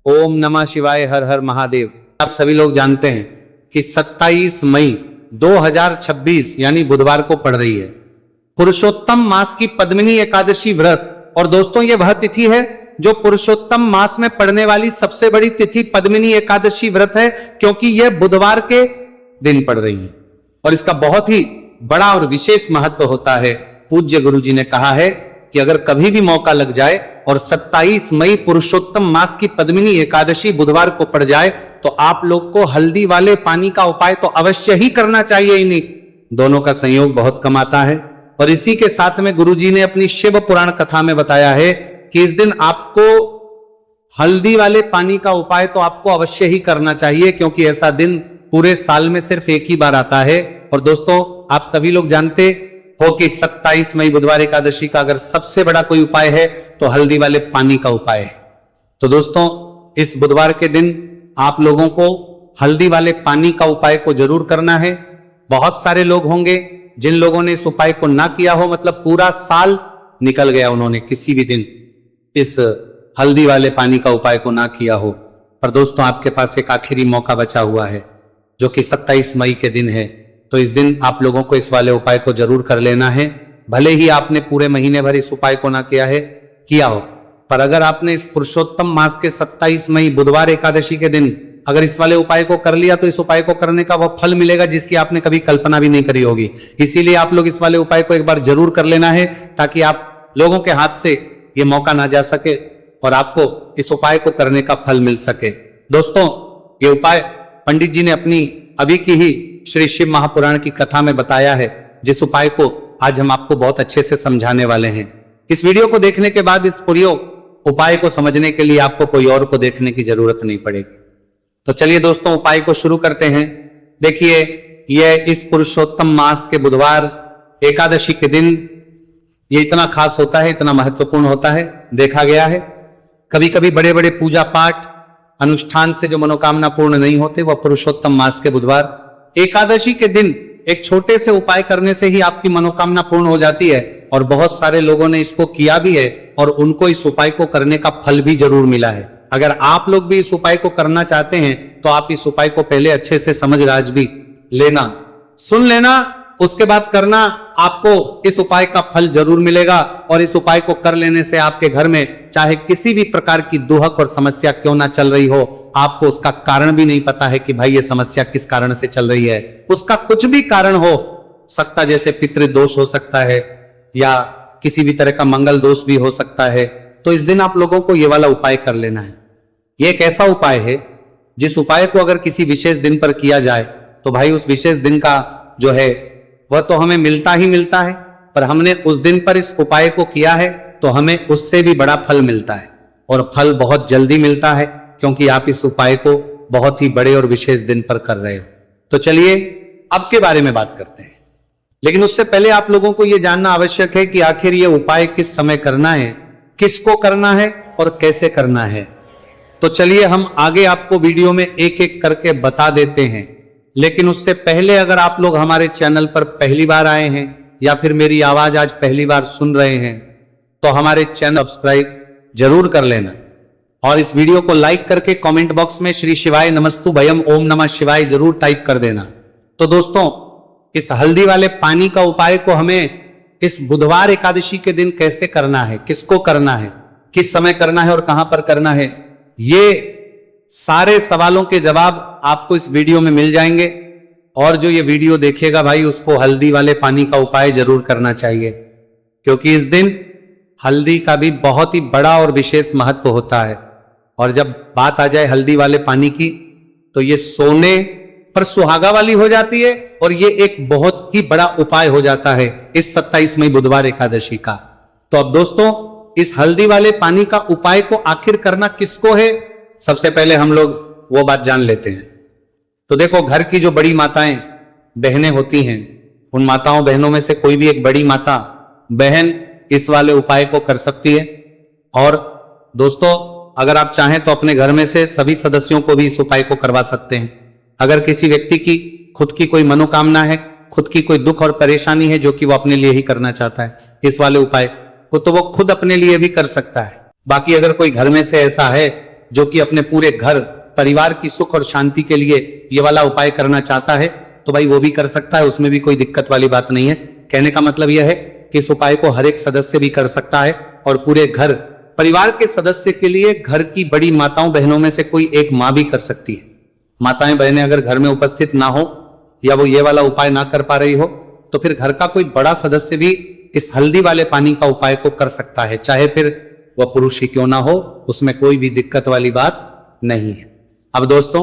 ओम नमः शिवाय, हर हर महादेव। आप सभी लोग जानते हैं कि 27 मई 2026 यानी बुधवार को पड़ रही है पुरुषोत्तम मास की पद्मिनी एकादशी व्रत। और दोस्तों, ये वह तिथि है जो पुरुषोत्तम मास में पड़ने वाली सबसे बड़ी तिथि पद्मिनी एकादशी व्रत है, क्योंकि यह बुधवार के दिन पड़ रही है और इसका बहुत ही बड़ा और विशेष महत्व होता है। पूज्य गुरु जी ने कहा है कि अगर कभी भी मौका लग जाए और 27 मई पुरुषोत्तम मास की पद्मिनी एकादशी बुधवार को पड़ जाए तो आप लोग को हल्दी वाले पानी का उपाय तो अवश्य ही करना चाहिए। इन्हीं दोनों का संयोग बहुत कम आता है। और इसी के साथ में गुरु जी ने अपनी शिव पुराण कथा में बताया है कि इस दिन आपको हल्दी वाले पानी का उपाय तो आपको अवश्य ही करना चाहिए, क्योंकि ऐसा दिन पूरे साल में सिर्फ एक ही बार आता है। और दोस्तों, आप सभी लोग जानते हो कि 27 मई बुधवार एकादशी का अगर सबसे बड़ा कोई उपाय है तो हल्दी वाले पानी का उपाय है। तो दोस्तों, इस बुधवार के दिन आप लोगों को हल्दी वाले पानी का उपाय को जरूर करना है। बहुत सारे लोग होंगे जिन लोगों ने इस उपाय को ना किया हो, मतलब पूरा साल निकल गया उन्होंने किसी भी दिन इस हल्दी वाले पानी का उपाय को ना किया हो। पर दोस्तों, आपके पास एक आखिरी मौका बचा हुआ है जो कि 27 मई के दिन है। तो इस दिन आप लोगों को इस वाले उपाय को जरूर कर लेना है। भले ही आपने पूरे महीने भर इस उपाय को ना किया हो, पर अगर आपने इस पुरुषोत्तम मास के 27 मई बुधवार एकादशी के दिन अगर इस वाले उपाय को कर लिया तो इस उपाय को करने का वह फल मिलेगा जिसकी आपने कभी कल्पना भी नहीं करी होगी। इसीलिए आप लोग इस वाले उपाय को एक बार जरूर कर लेना है, ताकि आप लोगों के हाथ से ये मौका ना जा सके और आपको इस उपाय को करने का फल मिल सके। दोस्तों, ये उपाय पंडित जी ने अपनी अभी की ही श्री शिव महापुराण की कथा में बताया है, जिस उपाय को आज हम आपको बहुत अच्छे से समझाने वाले हैं। इस वीडियो को देखने के बाद इस पूरे उपाय को समझने के लिए आपको कोई और को देखने की जरूरत नहीं पड़ेगी। तो चलिए दोस्तों, उपाय को शुरू करते हैं। देखिए, यह इस पुरुषोत्तम मास के बुधवार एकादशी के दिन ये इतना खास होता है, इतना महत्वपूर्ण होता है। देखा गया है कभी कभी बड़े बड़े पूजा पाठ अनुष्ठान से जो मनोकामना पूर्ण नहीं होते, वह पुरुषोत्तम मास के बुधवार एकादशी के दिन एक छोटे से उपाय करने से ही आपकी मनोकामना पूर्ण हो जाती है। और बहुत सारे लोगों ने इसको किया भी है और उनको इस उपाय को करने का फल भी जरूर मिला है। अगर आप लोग भी इस उपाय को करना चाहते हैं तो आप इस उपाय को पहले अच्छे से समझ राज भी लेना, सुन लेना, उसके बाद करना। आपको इस उपाय का फल जरूर मिलेगा। और इस उपाय को कर लेने से आपके घर में चाहे किसी भी प्रकार की दुहक और समस्या क्यों ना चल रही हो, आपको उसका कारण भी नहीं पता है कि भाई ये समस्या किस कारण से चल रही है, उसका कुछ भी कारण हो सकता, जैसे पितृदोष हो सकता है या किसी भी तरह का मंगल दोष भी हो सकता है। तो इस दिन आप लोगों को ये वाला उपाय कर लेना है। ये एक ऐसा उपाय है जिस उपाय को अगर किसी विशेष दिन पर किया जाए तो भाई उस विशेष दिन का जो है वह तो हमें मिलता ही मिलता है, पर हमने उस दिन पर इस उपाय को किया है तो हमें उससे भी बड़ा फल मिलता है। और फल बहुत जल्दी मिलता है, क्योंकि आप इस उपाय को बहुत ही बड़े और विशेष दिन पर कर रहे हो। तो चलिए अब के बारे में बात करते हैं। लेकिन उससे पहले आप लोगों को यह जानना आवश्यक है कि आखिर ये उपाय किस समय करना है, किसको करना है और कैसे करना है। तो चलिए हम आगे आपको वीडियो में एक एक करके बता देते हैं। लेकिन उससे पहले अगर आप लोग हमारे चैनल पर पहली बार आए हैं या फिर मेरी आवाज आज पहली बार सुन रहे हैं तो हमारे चैनल सब्सक्राइब जरूर कर लेना और इस वीडियो को लाइक करके कमेंट बॉक्स में श्री शिवाय नमस्तु भयम ओम नमः शिवाय जरूर टाइप कर देना। तो दोस्तों, इस हल्दी वाले पानी का उपाय को हमें इस बुधवार एकादशी के दिन कैसे करना है, किसको करना है, किस समय करना है और कहां पर करना है, ये सारे सवालों के जवाब आपको इस वीडियो में मिल जाएंगे। और जो ये वीडियो देखेगा भाई, उसको हल्दी वाले पानी का उपाय जरूर करना चाहिए, क्योंकि इस दिन हल्दी का भी बहुत ही बड़ा और विशेष महत्व होता है। और जब बात आ जाए हल्दी वाले पानी की तो ये सोने पर सुहागा वाली हो जाती है और ये एक बहुत ही बड़ा उपाय हो जाता है इस 27 मई बुधवार एकादशी का। तो अब दोस्तों, इस हल्दी वाले पानी का उपाय को आखिर करना किसको है, सबसे पहले हम लोग वो बात जान लेते हैं। तो देखो, घर की जो बड़ी माताएं बहनें होती हैं, उन माताओं बहनों में से कोई भी एक बड़ी माता बहन इस वाले उपाय को कर सकती है। और दोस्तों, अगर आप चाहें तो अपने घर में से सभी सदस्यों को भी इस उपाय को करवा सकते हैं। अगर किसी व्यक्ति की खुद की कोई मनोकामना है, खुद की कोई दुख और परेशानी है जो कि वो अपने लिए ही करना चाहता है इस वाले उपाय को, तो वो खुद अपने लिए भी कर सकता है। बाकी अगर कोई घर में से ऐसा है जो कि अपने पूरे घर परिवार की सुख और शांति के लिए ये वाला उपाय करना चाहता है तो भाई वो भी कर सकता है, उसमें भी कोई दिक्कत वाली बात नहीं है। कहने का मतलब यह है कि इस उपाय को हर एक सदस्य भी कर सकता है और पूरे घर परिवार के सदस्य के लिए घर की बड़ी माताओं बहनों में से कोई एक मां भी कर सकती है। माताएं बहनें अगर घर में उपस्थित ना हो या वो ये वाला उपाय ना कर पा रही हो तो फिर घर का कोई बड़ा सदस्य भी इस हल्दी वाले पानी का उपाय को कर सकता है, चाहे फिर वह पुरुष ही क्यों ना हो, उसमें कोई भी दिक्कत वाली बात नहीं है। अब दोस्तों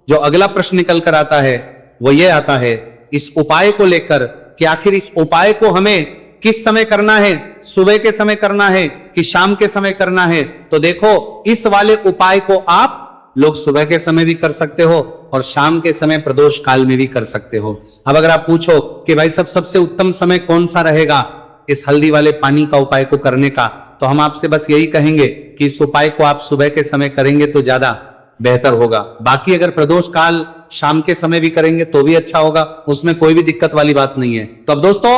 जो अगला प्रश्न निकल कर आता है वो ये आता है इस उपाय को लेकर कि आखिर इस उपाय को हमें किस समय करना है, सुबह के समय करना है कि शाम के समय करना है। तो देखो इस वाले उपाय को आप लोग सुबह के समय भी कर सकते हो और शाम के समय प्रदोष काल में भी कर सकते हो। अब अगर आप पूछो कि भाई सबसे उत्तम समय कौन सा रहेगा इस हल्दी वाले पानी का उपाय को करने का, तो हम आपसे बस यही कहेंगे कि इस उपाय को आप सुबह के समय करेंगे तो ज्यादा बेहतर होगा। बाकी अगर प्रदोष काल शाम के समय भी करेंगे तो भी अच्छा होगा, उसमें कोई भी दिक्कत वाली बात नहीं है। तो अब दोस्तों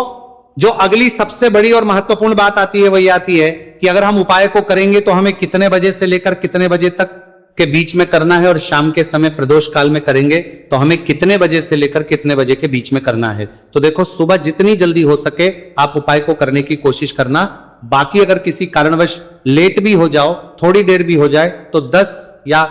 जो अगली सबसे बड़ी और महत्वपूर्ण बात आती है वही आती है कि अगर हम उपाय को करेंगे तो हमें कितने बजे से लेकर कितने बजे तक के बीच में करना है और शाम के समय प्रदोष काल में करेंगे तो हमें कितने बजे से लेकर कितने बजे के बीच में करना है। तो देखो सुबह जितनी जल्दी हो सके आप उपाय को करने की कोशिश करना। बाकी अगर किसी कारणवश लेट भी हो जाओ, थोड़ी देर भी हो जाए तो 10 या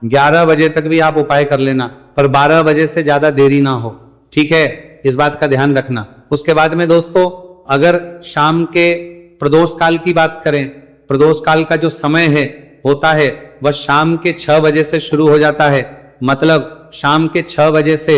11 बजे तक भी आप उपाय कर लेना, पर 12 बजे से ज्यादा देरी ना हो, ठीक है, इस बात का ध्यान रखना। उसके बाद में दोस्तों अगर शाम के प्रदोष काल की बात करें, प्रदोष काल का जो समय है होता है वह शाम के 6 बजे से शुरू हो जाता है, मतलब शाम के 6 बजे से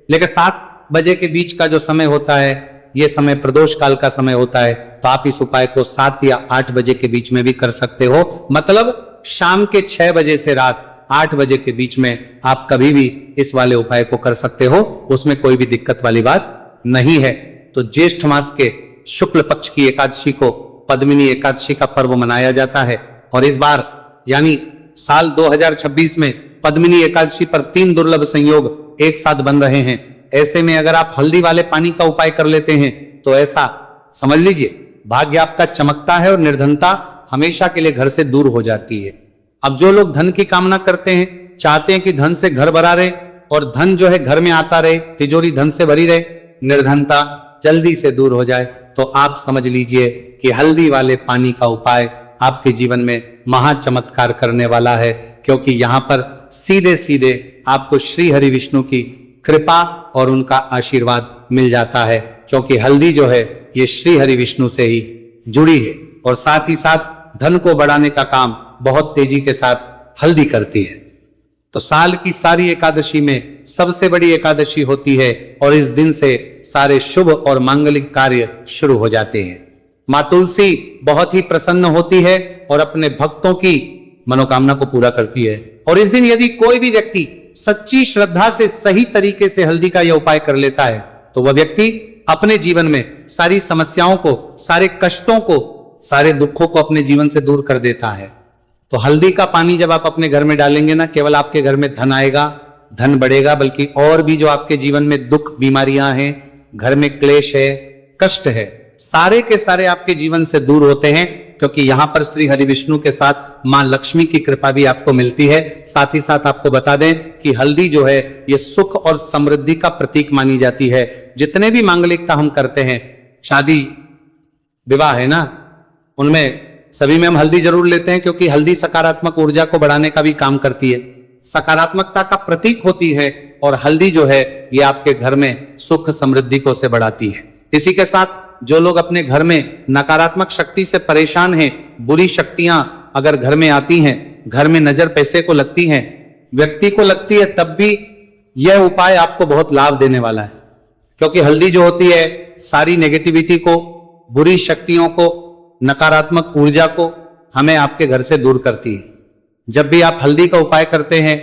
लेकर 7 बजे के बीच का जो समय होता है यह समय प्रदोष काल का समय होता है। तो आप इस उपाय को 7 या 8 बजे के बीच में भी कर सकते हो, मतलब शाम के 6 बजे से रात 8 बजे के बीच में आप कभी भी इस वाले उपाय को कर सकते हो, उसमें कोई भी दिक्कत वाली बात नहीं है। तो ज्येष्ठ मास के शुक्ल पक्ष की एकादशी को पद्मिनी एकादशी का पर्व मनाया जाता है और इस बार यानी साल 2026 में पद्मिनी एकादशी पर 3 दुर्लभ संयोग एक साथ बन रहे हैं। ऐसे में अगर आप हल्दी वाले पानी का उपाय कर लेते हैं तो ऐसा समझ लीजिए भाग्य आपका चमकता है और निर्धनता हमेशा के लिए घर से दूर हो जाती है। अब जो लोग धन की कामना करते हैं, चाहते हैं कि धन से घर भरा रहे और धन जो है घर में आता रहे, तिजोरी धन से भरी रहे, निर्धनता जल्दी से दूर हो जाए, तो आप समझ लीजिए कि हल्दी वाले पानी का उपाय आपके जीवन में महा चमत्कार करने वाला है, क्योंकि यहां पर सीधे सीधे आपको श्री हरि विष्णु की कृपा और उनका आशीर्वाद मिल जाता है, क्योंकि हल्दी जो है ये श्री हरि विष्णु से ही जुड़ी है और साथ ही साथ धन को बढ़ाने का काम बहुत तेजी के साथ हल्दी करती है। तो साल की सारी एकादशी में सबसे बड़ी एकादशी होती है और इस दिन से सारे शुभ और मांगलिक कार्य शुरू हो जाते हैं। मां तुलसी बहुत ही प्रसन्न होती है और अपने भक्तों की मनोकामना को पूरा करती है। और इस दिन यदि कोई भी व्यक्ति सच्ची श्रद्धा से सही तरीके से हल्दी का यह उपाय कर लेता है तो वह व्यक्ति अपने जीवन में सारी समस्याओं को, सारे कष्टों को, सारे दुखों को अपने जीवन से दूर कर देता है। तो हल्दी का पानी जब आप अपने घर में डालेंगे ना, केवल आपके घर में धन आएगा, धन बढ़ेगा, बल्कि और भी जो आपके जीवन में दुख बीमारियां हैं, घर में क्लेश है, कष्ट है, सारे के सारे आपके जीवन से दूर होते हैं, क्योंकि यहां पर श्री हरि विष्णु के साथ मां लक्ष्मी की कृपा भी आपको मिलती है। साथ ही साथ आपको बता दें कि हल्दी जो है ये सुख और समृद्धि का प्रतीक मानी जाती है। जितने भी मांगलिकता हम करते हैं, शादी विवाह है ना, उनमें सभी में हम हल्दी जरूर लेते हैं, क्योंकि हल्दी सकारात्मक ऊर्जा को बढ़ाने का भी काम करती है, सकारात्मकता का प्रतीक होती है और हल्दी जो है ये आपके घर में सुख समृद्धि को से बढ़ाती है। इसी के साथ जो लोग अपने घर में नकारात्मक शक्ति से परेशान हैं, बुरी शक्तियां अगर घर में आती हैं, घर में नजर पैसे को लगती हैं, व्यक्ति को लगती है, तब भी यह उपाय आपको बहुत लाभ देने वाला है, क्योंकि हल्दी जो होती है सारी नेगेटिविटी को, बुरी शक्तियों को, नकारात्मक ऊर्जा को हमें आपके घर से दूर करती है। जब भी आप हल्दी का उपाय करते हैं,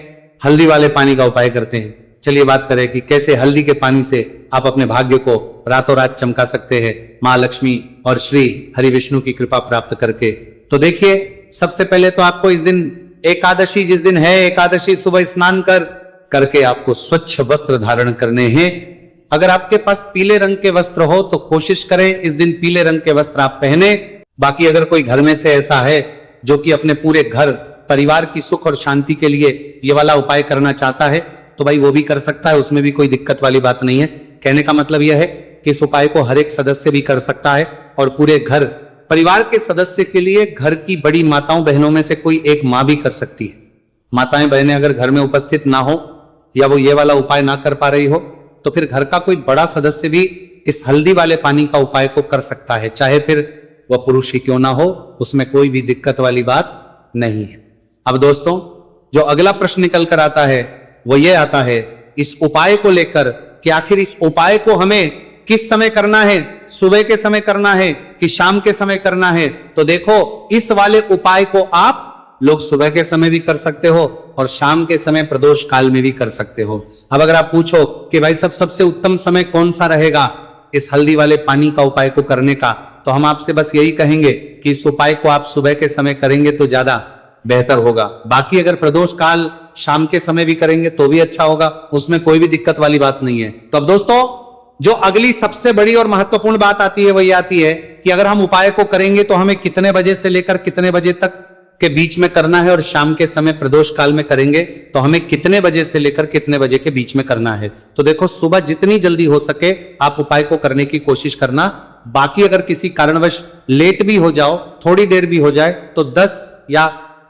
हल्दी वाले पानी का उपाय करते हैं, चलिए बात करें कि कैसे हल्दी के पानी से आप अपने भाग्य को रातों रात चमका सकते हैं मां लक्ष्मी और श्री हरि विष्णु की कृपा प्राप्त करके। तो देखिए, सबसे पहले तो आपको इस दिन एकादशी जिस दिन है, एकादशी सुबह स्नान करके आपको स्वच्छ वस्त्र धारण करने हैं। अगर आपके पास पीले रंग के वस्त्र हो तो कोशिश करें इस दिन पीले रंग के वस्त्र आप पहने। बाकी अगर कोई घर में से ऐसा है जो कि अपने पूरे घर परिवार की सुख और शांति के लिए ये वाला उपाय करना चाहता है तो भाई वो भी कर सकता है, उसमें भी कोई दिक्कत वाली बात नहीं है। कहने का मतलब यह है कि इस उपाय को हर एक सदस्य भी कर सकता है और पूरे घर परिवार के सदस्य के लिए घर की बड़ी माताओं बहनों में से कोई एक मां भी कर सकती है। माताएं बहनें अगर घर में उपस्थित ना हो या वो ये वाला उपाय ना कर पा रही हो तो फिर घर का कोई बड़ा सदस्य भी इस हल्दी वाले पानी का उपाय को कर सकता है, चाहे फिर वह पुरुष ही क्यों ना हो, उसमें कोई भी दिक्कत वाली बात नहीं है। अब दोस्तों, जो अगला प्रश्न निकल कर आता है वो ये आता है इस उपाय को लेकर कि आखिर इस उपाय को हमें किस समय करना है, सुबह के समय करना है कि शाम के समय करना है। तो देखो, इस वाले उपाय को आप लोग सुबह के समय भी कर सकते हो और शाम के समय प्रदोष काल में भी कर सकते हो। अब अगर आप पूछो कि भाई सबसे उत्तम समय कौन सा रहेगा इस हल्दी वाले पानी का उपाय को करने का, तो हम आपसे बस यही कहेंगे कि इस उपाय को आप सुबह के समय करेंगे तो ज्यादा बेहतर होगा। बाकी अगर प्रदोष काल शाम के समय भी करेंगे तो भी अच्छा होगा, उसमें कोई भी दिक्कत वाली बात नहीं है। तो अब दोस्तों, जो अगली सबसे बड़ी और महत्वपूर्ण बात आती है वही आती है कि अगर हम उपाय को करेंगे तो हमें कितने बजे से लेकर कितने बजे तक के बीच में करना है और शाम के समय प्रदोष काल में करेंगे तो हमें कितने बजे से लेकर कितने बजे के बीच में करना है। तो देखो, सुबह जितनी जल्दी हो सके आप उपाय को करने की कोशिश करना। बाकी अगर किसी कारणवश लेट भी हो जाओ, थोड़ी देर भी हो जाए, तो 10 या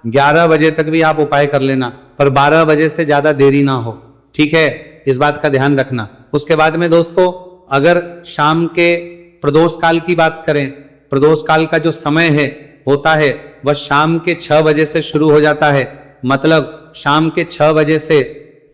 11 बजे तक भी आप उपाय कर लेना, पर 12 बजे से ज्यादा देरी ना हो, ठीक है? इस बात का ध्यान रखना। उसके बाद में दोस्तों, अगर शाम के प्रदोष काल की बात करें, प्रदोष काल का जो समय है होता है वह शाम के 6 बजे से शुरू हो जाता है। मतलब शाम के 6 बजे से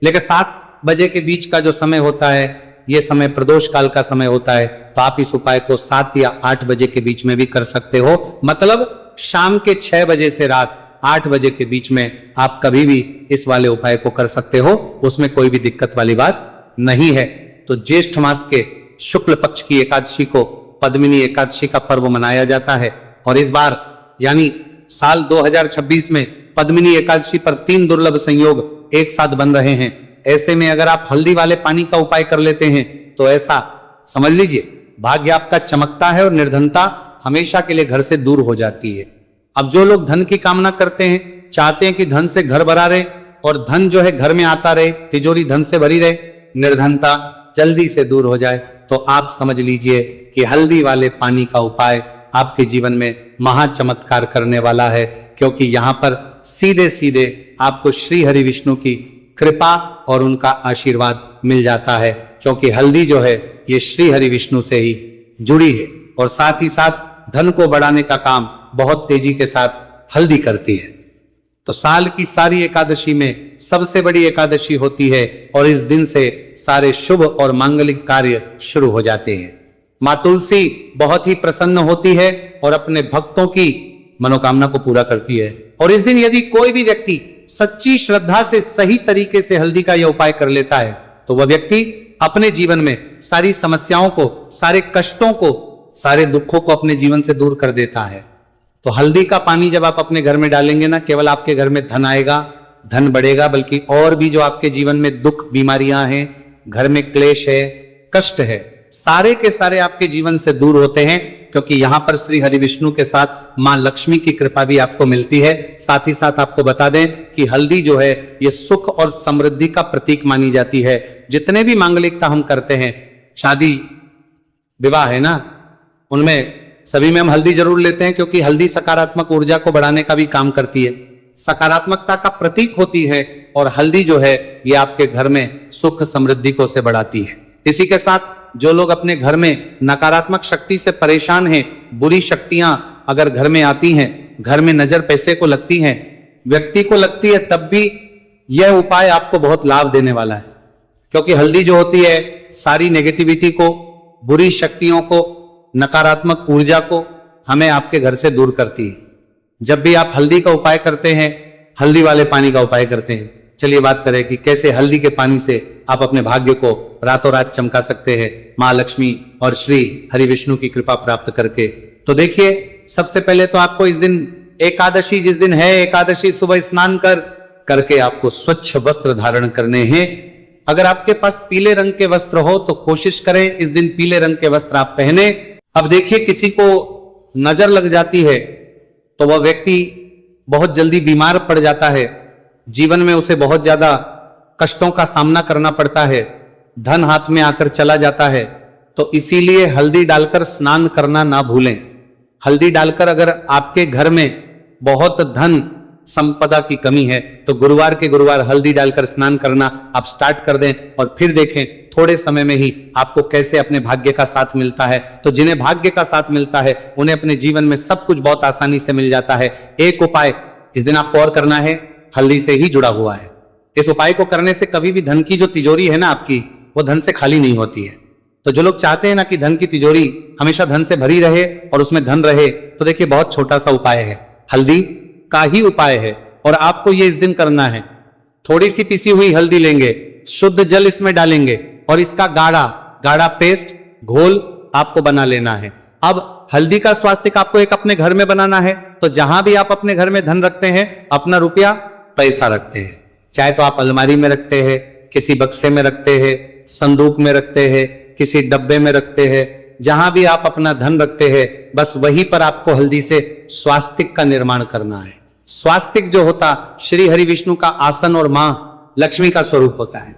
लेकर 7 बजे के बीच का जो समय होता है यह समय प्रदोष काल का समय होता है। तो आप इस उपाय को 7 या 8 बजे के बीच में भी कर सकते हो। मतलब शाम के 6 बजे से रात 8 बजे के बीच में आप कभी भी इस वाले उपाय को कर सकते हो, उसमें कोई भी दिक्कत वाली बात नहीं है। तो ज्येष्ठ मास के शुक्ल पक्ष की एकादशी को पद्मिनी एकादशी का पर्व मनाया जाता है और इस बार यानी साल 2026 में पद्मिनी एकादशी पर 3 दुर्लभ संयोग एक साथ बन रहे हैं। ऐसे में अगर आप हल्दी वाले पानी का उपाय कर लेते हैं तो ऐसा समझ लीजिए भाग्य आपका चमकता है और निर्धनता हमेशा के लिए घर से दूर हो जाती है। अब जो लोग धन की कामना करते हैं, चाहते हैं कि धन से घर भरा रहे और धन जो है घर में आता रहे, तिजोरी धन से भरी रहे, निर्धनता जल्दी से दूर हो जाए, तो आप समझ लीजिए कि हल्दी वाले पानी का उपाय आपके जीवन में महा चमत्कार करने वाला है। क्योंकि यहां पर सीधे सीधे आपको श्री हरि विष्णु की कृपा और उनका आशीर्वाद मिल जाता है। क्योंकि हल्दी जो है ये श्री हरि विष्णु से ही जुड़ी है और साथ ही साथ धन को बढ़ाने का काम बहुत तेजी के साथ हल्दी करती है। तो साल की सारी एकादशी में सबसे बड़ी एकादशी होती है और इस दिन से सारे शुभ और मांगलिक कार्य शुरू हो जाते हैं। मां तुलसी बहुत ही प्रसन्न होती है और अपने भक्तों की मनोकामना को पूरा करती है। और इस दिन यदि कोई भी व्यक्ति सच्ची श्रद्धा से सही तरीके से हल्दी का यह उपाय कर लेता है तो वह व्यक्ति अपने जीवन में सारी समस्याओं को, सारे कष्टों को, सारे दुखों को अपने जीवन से दूर कर देता है। तो हल्दी का पानी जब आप अपने घर में डालेंगे ना, केवल आपके घर में धन आएगा, धन बढ़ेगा, बल्कि और भी जो आपके जीवन में दुख, बीमारियां हैं, घर में क्लेश है, कष्ट है, सारे के सारे आपके जीवन से दूर होते हैं। क्योंकि यहां पर श्री हरि विष्णु के साथ मां लक्ष्मी की कृपा भी आपको मिलती है। साथ ही साथ आपको बता दें कि हल्दी जो है ये सुख और समृद्धि का प्रतीक मानी जाती है। जितने भी मांगलिकता हम करते हैं, शादी विवाह है ना, उनमें सभी में हम हल्दी जरूर लेते हैं क्योंकि हल्दी सकारात्मक ऊर्जा को बढ़ाने का भी काम करती है, सकारात्मकता का प्रतीक होती है और हल्दी जो है ये आपके घर में सुख समृद्धि को से बढ़ाती है। इसी के साथ जो लोग अपने घर में नकारात्मक शक्ति से परेशान हैं, बुरी शक्तियां अगर घर में आती हैं, घर में नजर पैसे को लगती हैं, व्यक्ति को लगती है, तब भी यह उपाय आपको बहुत लाभ देने वाला है। क्योंकि हल्दी जो होती है सारी नेगेटिविटी को, बुरी शक्तियों को, नकारात्मक ऊर्जा को हमें आपके घर से दूर करती है। जब भी आप हल्दी का उपाय करते हैं, हल्दी वाले पानी का उपाय करते हैं, चलिए बात करें कि कैसे हल्दी के पानी से आप अपने भाग्य को रातों रात चमका सकते हैं मां लक्ष्मी और श्री हरि विष्णु की कृपा प्राप्त करके। तो देखिए, सबसे पहले तो आपको इस दिन एकादशी जिस दिन है, एकादशी सुबह स्नान करके आपको स्वच्छ वस्त्र धारण करने हैं। अगर आपके पास पीले रंग के वस्त्र हो तो कोशिश करें इस दिन पीले रंग के वस्त्र आप पहने। अब देखिए, किसी को नजर लग जाती है तो वह व्यक्ति बहुत जल्दी बीमार पड़ जाता है, जीवन में उसे बहुत ज्यादा कष्टों का सामना करना पड़ता है, धन हाथ में आकर चला जाता है, तो इसीलिए हल्दी डालकर स्नान करना ना भूलें। हल्दी डालकर अगर आपके घर में बहुत धन संपदा की कमी है तो गुरुवार के गुरुवार हल्दी डालकर स्नान करना आप स्टार्ट कर दें और फिर देखें थोड़े समय में ही आपको कैसे अपने भाग्य का साथ मिलता है। तो जिन्हें भाग्य का साथ मिलता है उन्हें अपने जीवन में सब कुछ बहुत आसानी से मिल जाता है। एक उपाय इस दिन आपको और करना है, हल्दी से ही जुड़ा हुआ है। इस उपाय को करने से कभी भी धन की जो तिजोरी है ना आपकी, वो धन से खाली नहीं होती है। तो जो लोग चाहते हैं ना कि धन की तिजोरी हमेशा धन से भरी रहे और उसमें धन रहे, तो देखिए बहुत छोटा सा उपाय है, हल्दी का ही उपाय है और आपको ये इस दिन करना है। थोड़ी सी पिसी हुई हल्दी लेंगे, शुद्ध जल इसमें डालेंगे और इसका गाढ़ा गाढ़ा पेस्ट घोल आपको बना लेना है। अब हल्दी का स्वास्तिक आपको एक अपने घर में बनाना है। तो जहां भी आप अपने घर में धन रखते हैं, अपना रुपया पैसा रखते हैं, चाहे तो आप अलमारी में रखते हैं, किसी बक्से में रखते हैं, संदूक में रखते हैं, किसी डब्बे में रखते हैं, जहां भी आप अपना धन रखते हैं बस वहीं पर आपको हल्दी से स्वास्तिक का निर्माण करना है। स्वास्तिक जो होता श्री हरि विष्णु का आसन और मां लक्ष्मी का स्वरूप होता है।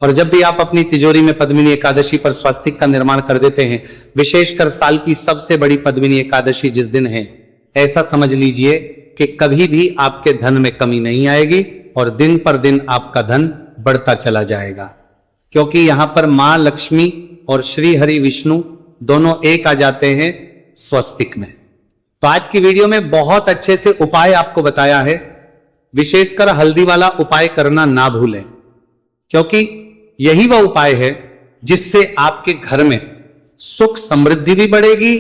और जब भी आप अपनी तिजोरी में पद्मिनी एकादशी पर स्वास्तिक का निर्माण कर देते हैं, विशेषकर साल की सबसे बड़ी पद्मिनी एकादशी जिस दिन है, ऐसा समझ लीजिए कि कभी भी आपके धन में कमी नहीं आएगी और दिन पर दिन आपका धन बढ़ता चला जाएगा, क्योंकि यहां पर मां लक्ष्मी और श्री हरि विष्णु दोनों एक आ जाते हैं स्वस्तिक में। तो आज की वीडियो में बहुत अच्छे से उपाय आपको बताया है। विशेषकर हल्दी वाला उपाय करना ना भूलें, क्योंकि यही वह उपाय है जिससे आपके घर में सुख समृद्धि भी बढ़ेगी,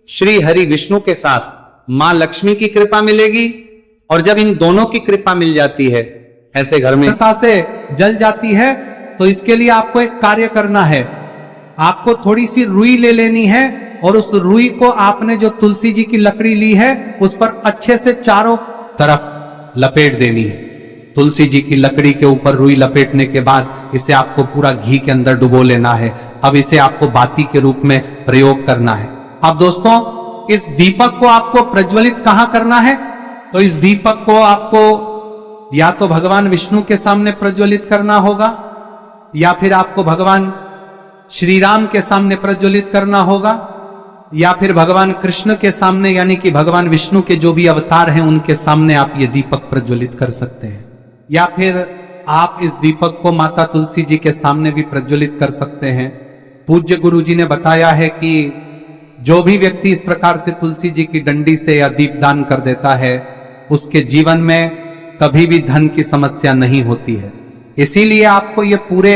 श्री हरि विष्णु के साथ मां लक्ष्मी की कृपा मिलेगी। और जब इन दोनों की कृपा मिल जाती है, ऐसे घर में से जल जाती है, तो इसके लिए आपको एक कार्य करना है। आपको थोड़ी सी रुई ले लेनी है और उस रुई को आपने जो तुलसी जी की लकड़ी ली है उस पर अच्छे से चारों तरफ लपेट देनी है। तुलसी जी की लकड़ी के ऊपर रुई लपेटने के बाद इसे आपको पूरा घी के अंदर डुबो लेना है। अब इसे आपको बाती के रूप में प्रयोग करना है। अब दोस्तों, इस दीपक को आपको प्रज्वलित कहां करना है? तो इस दीपक को आपको या तो भगवान विष्णु के सामने प्रज्वलित करना होगा, या फिर आपको भगवान श्री राम के सामने प्रज्वलित करना होगा, या फिर भगवान कृष्ण के सामने, यानी कि भगवान विष्णु के जो भी अवतार हैं उनके सामने आप ये दीपक प्रज्वलित कर सकते हैं। या फिर आप इस दीपक को माता तुलसी जी के सामने भी प्रज्वलित कर सकते हैं। पूज्य गुरु जी ने बताया है कि जो भी व्यक्ति इस प्रकार से तुलसी जी की डंडी से या दीपदान कर देता है, उसके जीवन में कभी भी धन की समस्या नहीं होती है। इसीलिए आपको ये पूरे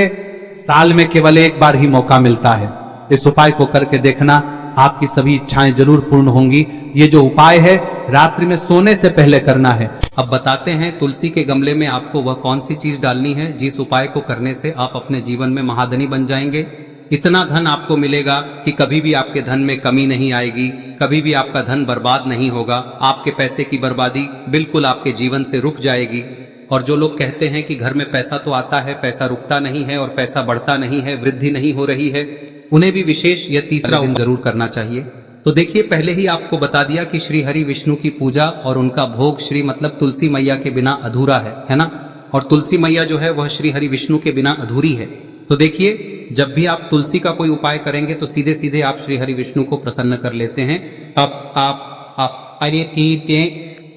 साल में केवल एक बार ही मौका मिलता है। इस उपाय को करके देखना, आपकी सभी इच्छाएं जरूर पूर्ण होंगी। ये जो उपाय है रात्रि में सोने से पहले करना है। अब बताते हैं तुलसी के गमले में आपको वह कौन सी चीज डालनी है जिस उपाय को करने से आप अपने जीवन में महाधनी बन जाएंगे। इतना धन आपको मिलेगा कि कभी भी आपके धन में कमी नहीं आएगी, कभी भी आपका धन बर्बाद नहीं होगा। आपके पैसे की बर्बादी बिल्कुल आपके जीवन से रुक जाएगी। और जो लोग कहते हैं कि घर में पैसा तो आता है, पैसा रुकता नहीं है और पैसा बढ़ता नहीं है, वृद्धि नहीं हो रही है, उन्हें भी विशेष यह तीसरा दिन जरूर करना चाहिए। तो देखिए, पहले ही आपको बता दिया कि श्री हरि विष्णु की पूजा और उनका भोग श्री मतलब तुलसी मैया के बिना अधूरा है ना। और तुलसी मैया जो है वह श्री हरि विष्णु के बिना अधूरी है। तो देखिए, जब भी आप तुलसी का कोई उपाय करेंगे तो सीधे सीधे आप श्री हरि विष्णु को प्रसन्न कर लेते हैं।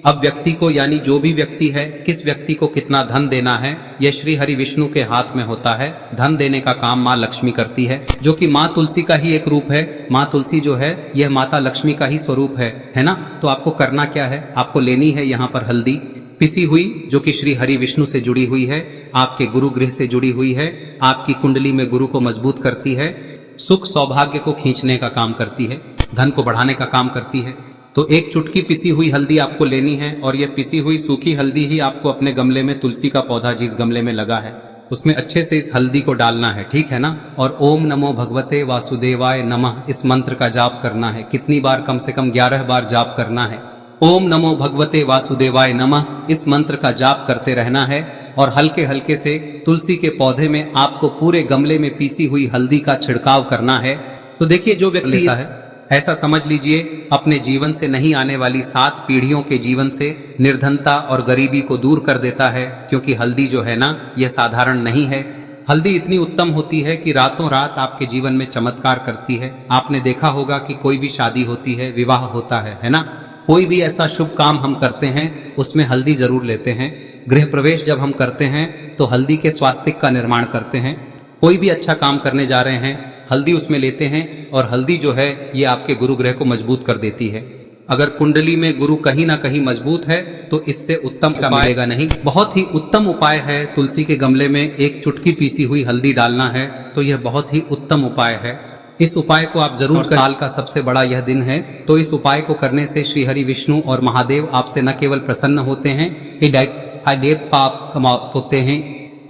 अब व्यक्ति को, यानी जो भी व्यक्ति है, किस व्यक्ति को कितना धन देना है, यह श्री हरि विष्णु के हाथ में होता है। धन देने का काम माँ लक्ष्मी करती है, जो कि माँ तुलसी का ही एक रूप है। माँ तुलसी जो है यह माता लक्ष्मी का ही स्वरूप है ना। तो आपको करना क्या है, आपको लेनी है यहाँ पर हल्दी पिसी हुई, जो कि श्री हरि विष्णु से जुड़ी हुई है, आपके गुरु गृह से जुड़ी हुई है, आपकी कुंडली में गुरु को मजबूत करती है, सुख सौभाग्य को खींचने का काम करती है, धन को बढ़ाने का काम करती है। तो एक चुटकी पिसी हुई हल्दी आपको लेनी है और यह पिसी हुई सूखी हल्दी ही आपको अपने गमले में, तुलसी का पौधा जिस गमले में लगा है उसमें अच्छे से इस हल्दी को डालना है, ठीक है ना। और ओम नमो भगवते वासुदेवाय नमः इस मंत्र का जाप करना है। कितनी बार? कम से कम 11 बार जाप करना है। ओम नमो भगवते वासुदेवाय नमः इस मंत्र का जाप करते रहना है। और हल्के हल्के से तुलसी के पौधे में आपको पूरे गमले में पीसी हुई हल्दी का छिड़काव करना है। तो देखिए, जो व्यक्ति ऐसा समझ लीजिए अपने जीवन से नहीं आने वाली 7 पीढ़ियों के जीवन से निर्धनता और गरीबी को दूर कर देता है, क्योंकि हल्दी जो है ना, यह साधारण नहीं है। हल्दी इतनी उत्तम होती है कि रातों रात आपके जीवन में चमत्कार करती है। आपने देखा होगा कि कोई भी शादी होती है, विवाह होता है ना, कोई भी ऐसा शुभ काम हम करते हैं उसमें हल्दी जरूर लेते हैं। गृह प्रवेश जब हम करते हैं तो हल्दी के स्वास्तिक का निर्माण करते हैं। कोई भी अच्छा काम करने जा रहे हैं, हल्दी उसमें लेते हैं, और हल्दी जो है ये आपके गुरु ग्रह को मजबूत कर देती है। अगर कुंडली में गुरु कहीं ना कहीं मजबूत है तो इससे उत्तम का मिलेगा नहीं। बहुत ही उत्तम उपाय है तुलसी के गमले में एक चुटकी पीसी हुई हल्दी डालना है, तो यह बहुत ही उत्तम उपाय है। इस उपाय को आप जरूर, साल का सबसे बड़ा यह दिन है, तो इस उपाय को करने से श्री हरि विष्णु और महादेव आपसे न केवल प्रसन्न होते हैं, पाप होते हैं,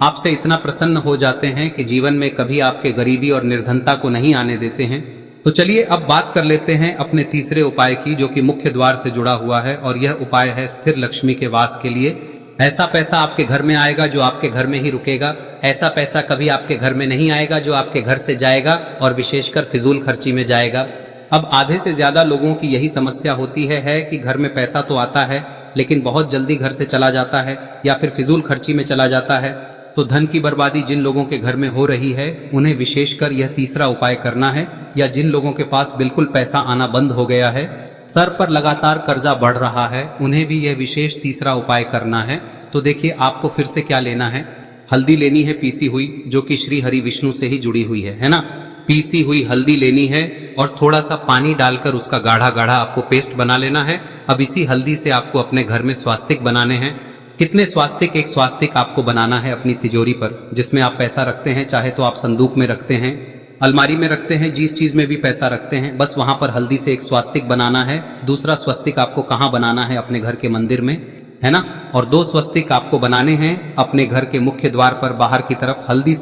आपसे इतना प्रसन्न हो जाते हैं कि जीवन में कभी आपके गरीबी और निर्धनता को नहीं आने देते हैं। तो चलिए अब बात कर लेते हैं अपने तीसरे उपाय की, जो कि मुख्य द्वार से जुड़ा हुआ है, और यह उपाय है स्थिर लक्ष्मी के वास के लिए। ऐसा पैसा आपके घर में आएगा जो आपके घर में ही रुकेगा। ऐसा पैसा कभी आपके घर में नहीं आएगा जो आपके घर से जाएगा, और विशेषकर फिजूल खर्ची में जाएगा। अब आधे से ज्यादा लोगों की यही समस्या होती है कि घर में पैसा तो आता है लेकिन बहुत जल्दी घर से चला जाता है या फिर फिजूल खर्ची में चला जाता है। तो धन की बर्बादी जिन लोगों के घर में हो रही है उन्हें विशेषकर यह तीसरा उपाय करना है, या जिन लोगों के पास बिल्कुल पैसा आना बंद हो गया है, सर पर लगातार कर्जा बढ़ रहा है, उन्हें भी यह विशेष तीसरा उपाय करना है। तो देखिए आपको फिर से क्या लेना है। हल्दी लेनी है पीसी हुई, जो कि श्री हरि विष्णु से ही जुड़ी हुई है ना। पीसी हुई हल्दी लेनी है और थोड़ा सा पानी डालकर उसका गाढ़ा गाढ़ा आपको पेस्ट बना लेना है। अब इसी हल्दी से आपको अपने घर में स्वास्तिक बनाने हैं। कितने स्वास्तिक? एक स्वास्तिक आपको बनाना है अपनी तिजोरी पर, जिसमें आप पैसा रखते हैं, चाहे तो आप संदूक में रखते हैं, अलमारी में रखते हैं, जिस चीज में भी पैसा रखते हैं, बस वहां पर हल्दी से एक स्वास्तिक बनाना है। दूसरा स्वस्तिक आपको कहाँ बनाना है? अपने घर के मंदिर में, है ना। और 2 स्वस्तिक आपको बनाने हैं अपने घर के मुख्य द्वार पर बाहर की तरफ। हल्दी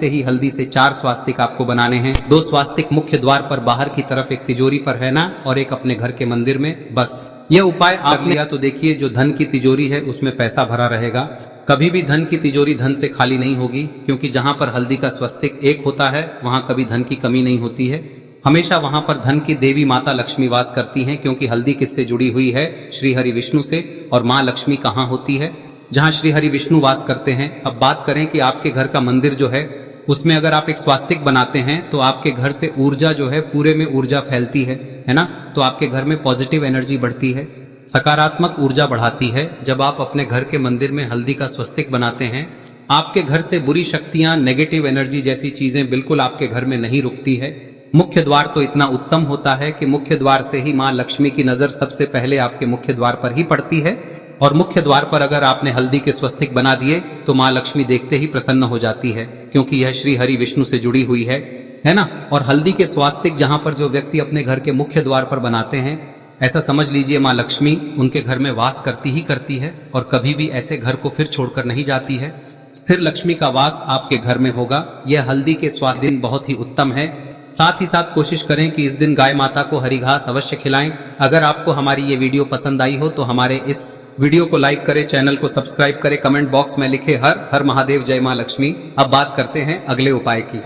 से 4 स्वास्तिक आपको बनाने हैं। 2 स्वास्तिक मुख्य द्वार पर बाहर की तरफ, एक तिजोरी पर, है ना, और एक अपने घर के मंदिर में। बस यह उपाय आप लिया तो देखिए जो धन की तिजोरी है उसमें पैसा भरा रहेगा। कभी भी धन की तिजोरी धन से खाली नहीं होगी, क्योंकि जहां पर हल्दी का स्वस्तिक एक होता है वहां कभी धन की कमी नहीं होती है। हमेशा वहां पर धन की देवी माता लक्ष्मी वास करती हैं, क्योंकि हल्दी किससे जुड़ी हुई है? श्री हरि विष्णु से। और माँ लक्ष्मी कहाँ होती है? जहाँ श्री हरि विष्णु वास करते हैं। अब बात करें कि आपके घर का मंदिर जो है उसमें अगर आप एक स्वास्तिक बनाते हैं तो आपके घर से ऊर्जा जो है, पूरे में ऊर्जा फैलती है ना। तो आपके घर में पॉजिटिव एनर्जी बढ़ती है, सकारात्मक ऊर्जा बढ़ाती है। जब आप अपने घर के मंदिर में हल्दी का स्वस्तिक बनाते हैं, आपके घर से बुरी शक्तियां, नेगेटिव एनर्जी जैसी चीजें बिल्कुल आपके घर में नहीं रुकती है। मुख्य द्वार तो इतना उत्तम होता है कि मुख्य द्वार से ही माँ लक्ष्मी की नजर सबसे पहले आपके मुख्य द्वार पर ही पड़ती है। और मुख्य द्वार पर अगर आपने हल्दी के स्वस्तिक बना दिए तो माँ लक्ष्मी देखते ही प्रसन्न हो जाती है, क्योंकि यह श्री हरि विष्णु से जुड़ी हुई है ना। और हल्दी के स्वास्तिक जहां पर जो व्यक्ति अपने घर के मुख्य द्वार पर बनाते हैं, ऐसा समझ लीजिए माँ लक्ष्मी उनके घर में वास करती ही करती है, और कभी भी ऐसे घर को फिर छोड़कर नहीं जाती है। स्थिर लक्ष्मी का वास आपके घर में होगा। यह हल्दी के स्वास्थ्य दिन बहुत ही उत्तम है। साथ ही साथ कोशिश करें कि इस दिन गाय माता को हरी घास अवश्य खिलाएं। अगर आपको हमारी ये वीडियो पसंद आई हो तो हमारे इस वीडियो को लाइक करें, चैनल को सब्सक्राइब करें, कमेंट बॉक्स में लिखे हर हर महादेव, जय माँ लक्ष्मी। अब बात करते हैं अगले उपाय की।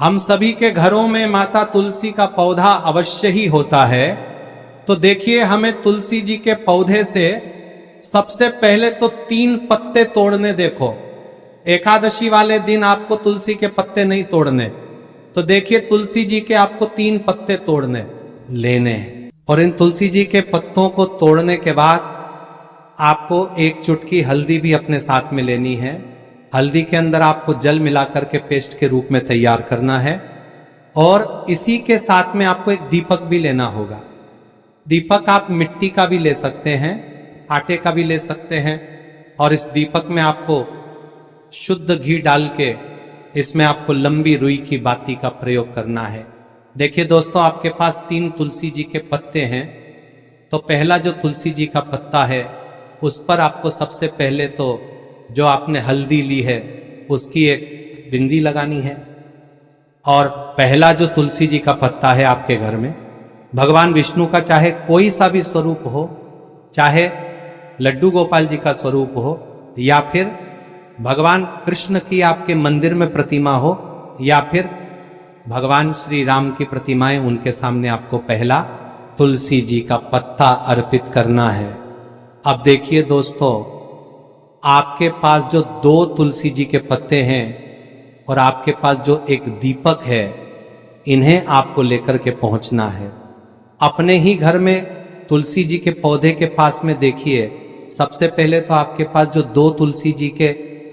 हम सभी के घरों में माता तुलसी का पौधा अवश्य ही होता है। तो देखिए, हमें तुलसी जी के पौधे से सबसे पहले तो 3 पत्ते तोड़ने। देखो, एकादशी वाले दिन आपको तुलसी के पत्ते नहीं तोड़ने। तो देखिए, तुलसी जी के आपको 3 पत्ते तोड़ने लेने, और इन तुलसी जी के पत्तों को तोड़ने के बाद आपको एक चुटकी हल्दी भी अपने साथ में लेनी है। हल्दी के अंदर आपको जल मिलाकर के पेस्ट के रूप में तैयार करना है, और इसी के साथ में आपको एक दीपक भी लेना होगा। दीपक आप मिट्टी का भी ले सकते हैं, आटे का भी ले सकते हैं, और इस दीपक में आपको शुद्ध घी डाल के इसमें आपको लंबी रुई की बाती का प्रयोग करना है। देखिए दोस्तों, आपके पास 3 तुलसी जी के पत्ते हैं। तो पहला जो तुलसी जी का पत्ता है उस पर आपको सबसे पहले तो जो आपने हल्दी ली है उसकी एक बिंदी लगानी है। और पहला जो तुलसी जी का पत्ता है आपके घर में, भगवान विष्णु का चाहे कोई सा भी स्वरूप हो, चाहे लड्डू गोपाल जी का स्वरूप हो, या फिर भगवान कृष्ण की आपके मंदिर में प्रतिमा हो, या फिर भगवान श्री राम की प्रतिमाएं, उनके सामने आपको पहला तुलसी जी का पत्ता अर्पित करना है। अब देखिए दोस्तों, आपके पास जो 2 तुलसी जी के पत्ते हैं और आपके पास जो एक दीपक है, इन्हें आपको लेकर के पहुंचना है। अपने ही घर में तुलसी जी के पौधे के पास में देखिए, सबसे पहले तो आपके पास जो 2 तुलसी जी के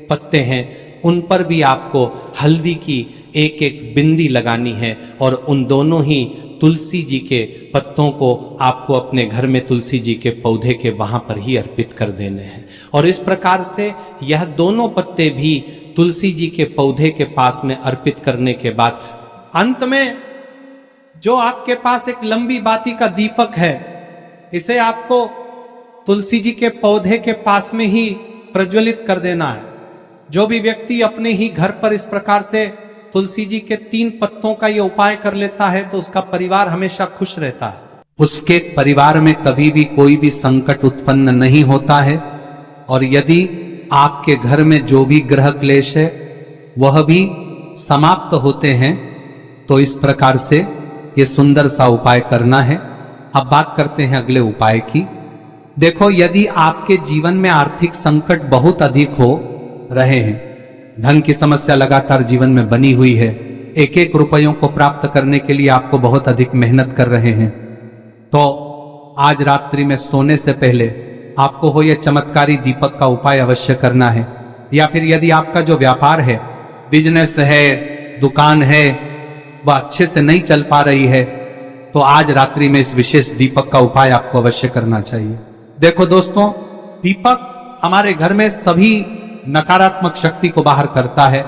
पत्ते हैं उन पर भी आपको हल्दी की एक एक बिंदी लगानी है और उन दोनों ही तुलसी जी के पत्तों को आपको अपने घर में तुलसी जी के पौधे के वहां पर ही अर्पित कर देने हैं। और इस प्रकार से यह दोनों पत्ते भी तुलसी जी के पौधे के पास में अर्पित करने के बाद अंत में जो आपके पास एक लंबी बाती का दीपक है, इसे आपको तुलसी जी के पौधे के पास में ही प्रज्वलित कर देना है। जो भी व्यक्ति अपने ही घर पर इस प्रकार से तुलसी जी के 3 पत्तों का ये उपाय कर लेता है तो उसका परिवार हमेशा खुश रहता है, उसके परिवार में कभी भी कोई भी संकट उत्पन्न नहीं होता है। और यदि आपके घर में जो भी ग्रह क्लेश है वह भी समाप्त होते हैं, तो इस प्रकार से ये सुंदर सा उपाय करना है। अब बात करते हैं अगले उपाय की। देखो, यदि आपके जीवन में आर्थिक संकट बहुत अधिक हो रहे हैं, धन की समस्या लगातार जीवन में बनी हुई है, एक एक रुपयों को प्राप्त करने के लिए आपको बहुत अधिक मेहनत कर रहे हैं, तो आज रात्रि में सोने से पहले आपको हो यह चमत्कारी दीपक का उपाय अवश्य करना है। या फिर यदि आपका जो व्यापार है, बिजनेस है, दुकान है, वह अच्छे से नहीं चल पा रही है, तो आज रात्रि में इस विशेष दीपक का उपाय आपको अवश्य करना चाहिए। देखो दोस्तों, दीपक हमारे घर में सभी नकारात्मक शक्ति को बाहर करता है